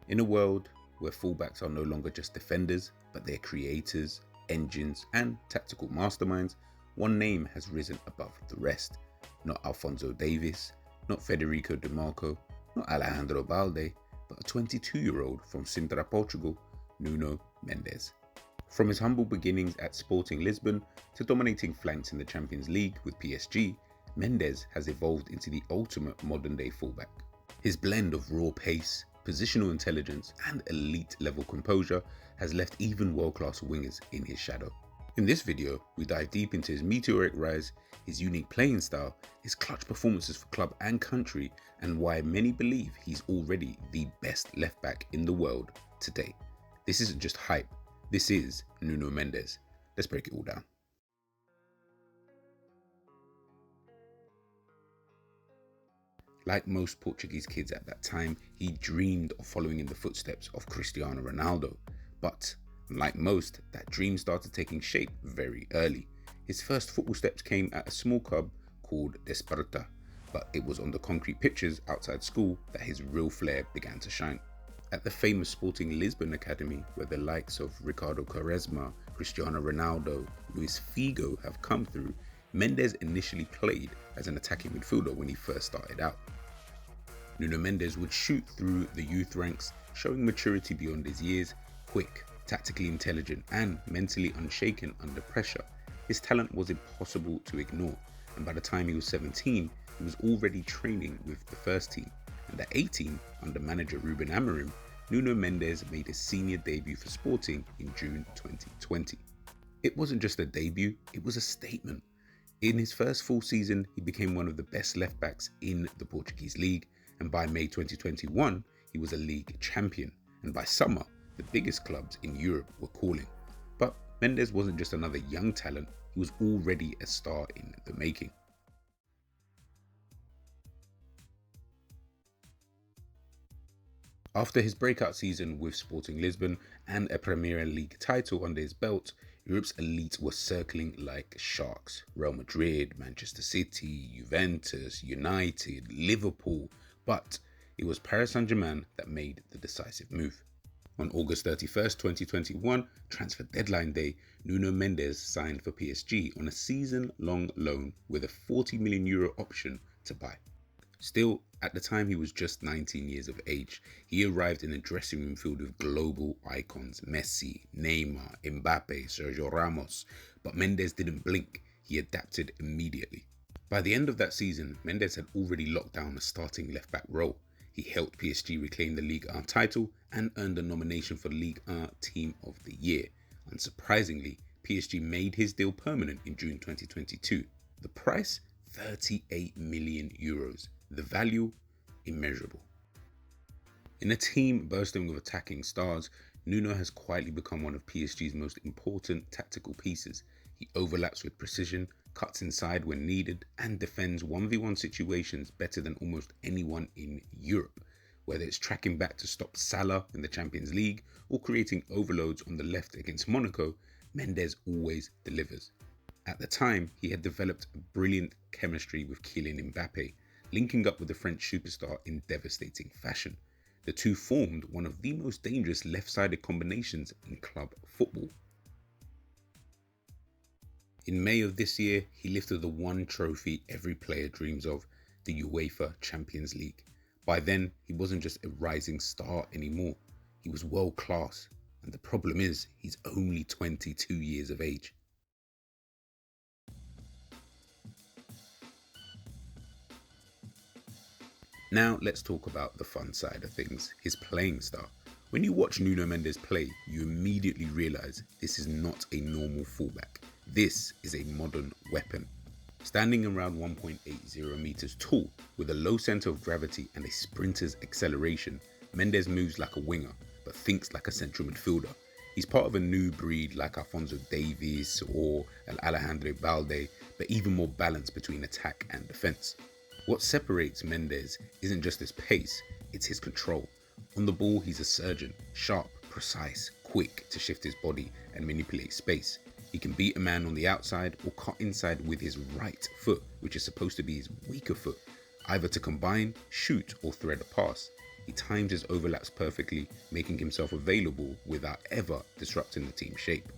In a world where fullbacks are no longer just defenders, but they're creators, engines, and tactical masterminds, one name has risen above the rest. Not Alphonso Davies, not Federico Di Marco, not Alejandro Balde, but a 22-year-old from Sintra, Portugal, Nuno Mendes. From his humble beginnings at Sporting Lisbon to dominating flanks in the Champions League with PSG, Mendes has evolved into the ultimate modern-day fullback. His blend of raw pace, positional intelligence, and elite-level composure has left even world-class wingers in his shadow. In this video, we dive deep into his meteoric rise, his unique playing style, his clutch performances for club and country, and why many believe he's already the best left-back in the world today. This isn't just hype, this is Nuno Mendes. Let's break it all down. Like most Portuguese kids at that time, he dreamed of following in the footsteps of Cristiano Ronaldo. But unlike most, that dream started taking shape very early. His first football steps came at a small club called Desperta, but it was on the concrete pitches outside school that his real flair began to shine. At the famous Sporting Lisbon Academy, where the likes of Ricardo Quaresma, Cristiano Ronaldo, Luis Figo have come through, Mendes initially played as an attacking midfielder when he first started out. Nuno Mendes would shoot through the youth ranks, showing maturity beyond his years, quick, tactically intelligent, and mentally unshaken under pressure. His talent was impossible to ignore, and by the time he was 17, he was already training with the first team. And at 18, under manager Ruben Amorim, Nuno Mendes made his senior debut for Sporting in June 2020. It wasn't just a debut, it was a statement. In his first full season, he became one of the best left-backs in the Portuguese league, and by May 2021, he was a league champion, and by summer, the biggest clubs in Europe were calling. But Mendes wasn't just another young talent, he was already a star in the making. After his breakout season with Sporting Lisbon and a Primeira Liga title under his belt, Europe's elite were circling like sharks. Real Madrid, Manchester City, Juventus, United, Liverpool, but it was Paris Saint-Germain that made the decisive move. On August 31st, 2021, transfer deadline day, Nuno Mendes signed for PSG on a season-long loan with a €40 million option to buy. Still, at the time he was just 19 years of age, he arrived in a dressing room filled with global icons Messi, Neymar, Mbappe, Sergio Ramos, but Mendes didn't blink, he adapted immediately. By the end of that season, Mendes had already locked down a starting left-back role. He helped PSG reclaim the Ligue 1 title and earned a nomination for Ligue 1 Team of the Year. Unsurprisingly, PSG made his deal permanent in June 2022. The price? €38 million. The value? Immeasurable. In a team bursting with attacking stars, Nuno has quietly become one of PSG's most important tactical pieces. He overlaps with precision, cuts inside when needed, and defends 1v1 situations better than almost anyone in Europe. Whether it's tracking back to stop Salah in the Champions League or creating overloads on the left against Monaco, Mendes always delivers. At the time, he had developed a brilliant chemistry with Kylian Mbappe, linking up with the French superstar in devastating fashion. The two formed one of the most dangerous left-sided combinations in club football. In May of this year, he lifted the one trophy every player dreams of, the UEFA Champions League. By then, he wasn't just a rising star anymore, he was world class. And the problem is, he's only 22 years of age. Now let's talk about the fun side of things, his playing style. When you watch Nuno Mendes play, you immediately realize this is not a normal fullback. This is a modern weapon. Standing around 1.80 meters tall, with a low center of gravity and a sprinter's acceleration, Mendes moves like a winger, but thinks like a central midfielder. He's part of a new breed like Alphonso Davies or Alejandro Balde, but even more balance between attack and defense. What separates Mendes isn't just his pace, it's his control. On the ball, he's a surgeon, sharp, precise, quick to shift his body and manipulate space. He can beat a man on the outside or cut inside with his right foot, which is supposed to be his weaker foot, either to combine, shoot, or thread a pass. He times his overlaps perfectly, making himself available without ever disrupting the team's shape.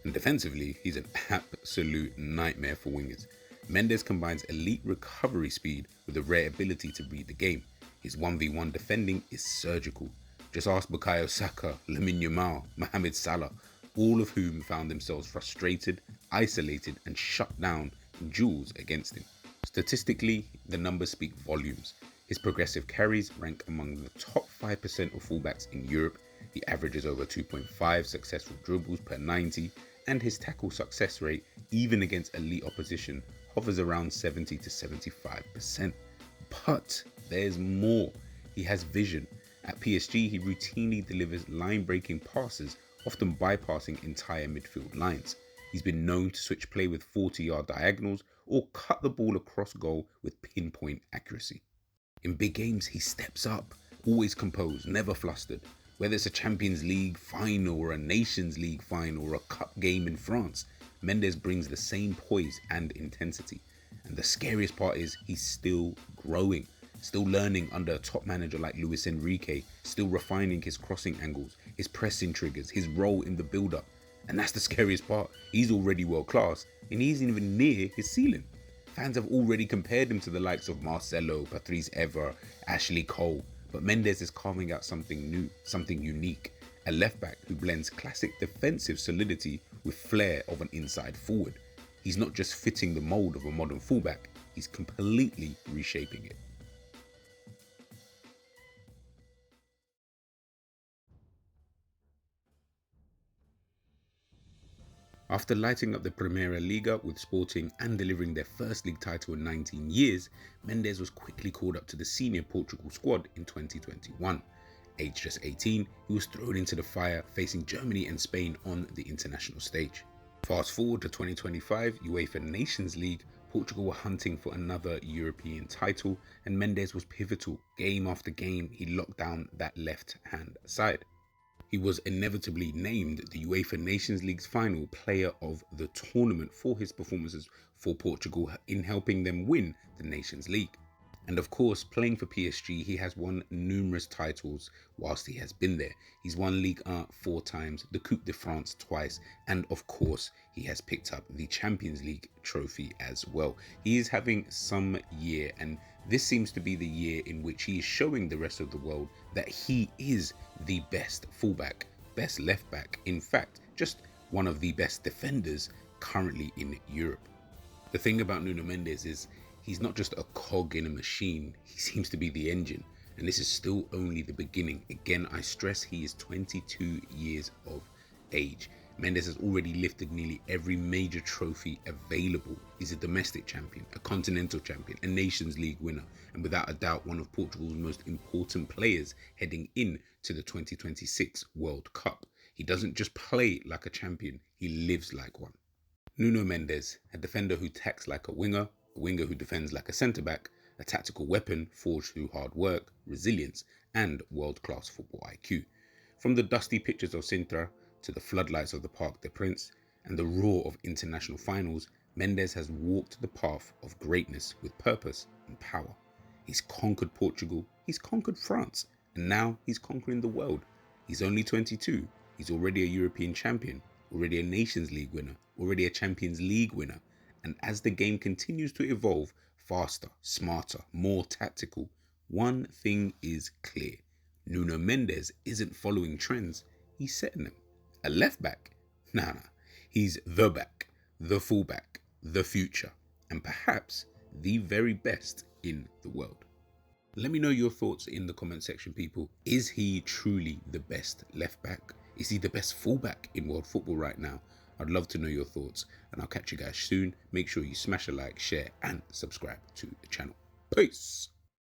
And defensively, he's an absolute nightmare for wingers. Mendes combines elite recovery speed with a rare ability to read the game. His 1v1 defending is surgical. Just ask Bukayo Saka, Lamine Yamal, Mohamed Salah, all of whom found themselves frustrated, isolated and shut down in duels against him. Statistically, the numbers speak volumes. His progressive carries rank among the top 5% of fullbacks in Europe. He averages over 2.5 successful dribbles per 90, and his tackle success rate, even against elite opposition, hovers around 70 to 75%. But there's more. He has vision. At PSG, he routinely delivers line-breaking passes, often bypassing entire midfield lines. He's been known to switch play with 40-yard diagonals or cut the ball across goal with pinpoint accuracy. In big games, he steps up, always composed, never flustered. Whether it's a Champions League final or a Nations League final or a cup game in France, Mendes brings the same poise and intensity. And the scariest part is he's still growing, still learning under a top manager like Luis Enrique, still refining his crossing angles, his pressing triggers, his role in the build-up. And that's the scariest part. He's already world class and he isn't even near his ceiling. Fans have already compared him to the likes of Marcelo, Patrice Evra, Ashley Cole, but Mendes is carving out something new, something unique. A left back who blends classic defensive solidity with flair of an inside forward. He's not just fitting the mold of a modern fullback, he's completely reshaping it. After lighting up the Primeira Liga with Sporting and delivering their first league title in 19 years, Mendes was quickly called up to the senior Portugal squad in 2021. Aged just 18, he was thrown into the fire, facing Germany and Spain on the international stage. Fast forward to 2025 UEFA Nations League, Portugal were hunting for another European title, and Mendes was pivotal. Game after game, he locked down that left-hand side. He was inevitably named the UEFA Nations League's final player of the tournament for his performances for Portugal in helping them win the Nations League. And of course, playing for PSG, he has won numerous titles whilst he has been there. He's won Ligue 1 4 times, the Coupe de France twice, and of course, he has picked up the Champions League trophy as well. He is having some year, and this seems to be the year in which he is showing the rest of the world that he is the best fullback, best left back, in fact, just one of the best defenders currently in Europe. The thing about Nuno Mendes is he's not just a cog in a machine, he seems to be the engine. And this is still only the beginning. Again, I stress he is 22 years of age. Mendes has already lifted nearly every major trophy available. He's a domestic champion, a continental champion, a Nations League winner, and without a doubt one of Portugal's most important players heading in to the 2026 World Cup. He doesn't just play like a champion, he lives like one. Nuno Mendes, a defender who tacks like a winger who defends like a centre-back, a tactical weapon forged through hard work, resilience, and world-class football IQ. From the dusty pitches of Sintra to the floodlights of the Parc des Princes and the roar of international finals, Mendes has walked the path of greatness with purpose and power. He's conquered Portugal, he's conquered France, and now he's conquering the world. He's only 22, he's already a European champion, already a Nations League winner, already a Champions League winner. And as the game continues to evolve, faster, smarter, more tactical, one thing is clear. Nuno Mendes isn't following trends, he's setting them. A left back? Nah. He's the back, the fullback, the future, and perhaps the very best in the world. Let me know your thoughts in the comment section, people. Is he truly the best left back? Is he the best fullback in world football right now? I'd love to know your thoughts, and I'll catch you guys soon. Make sure you smash a like, share, and subscribe to the channel. Peace.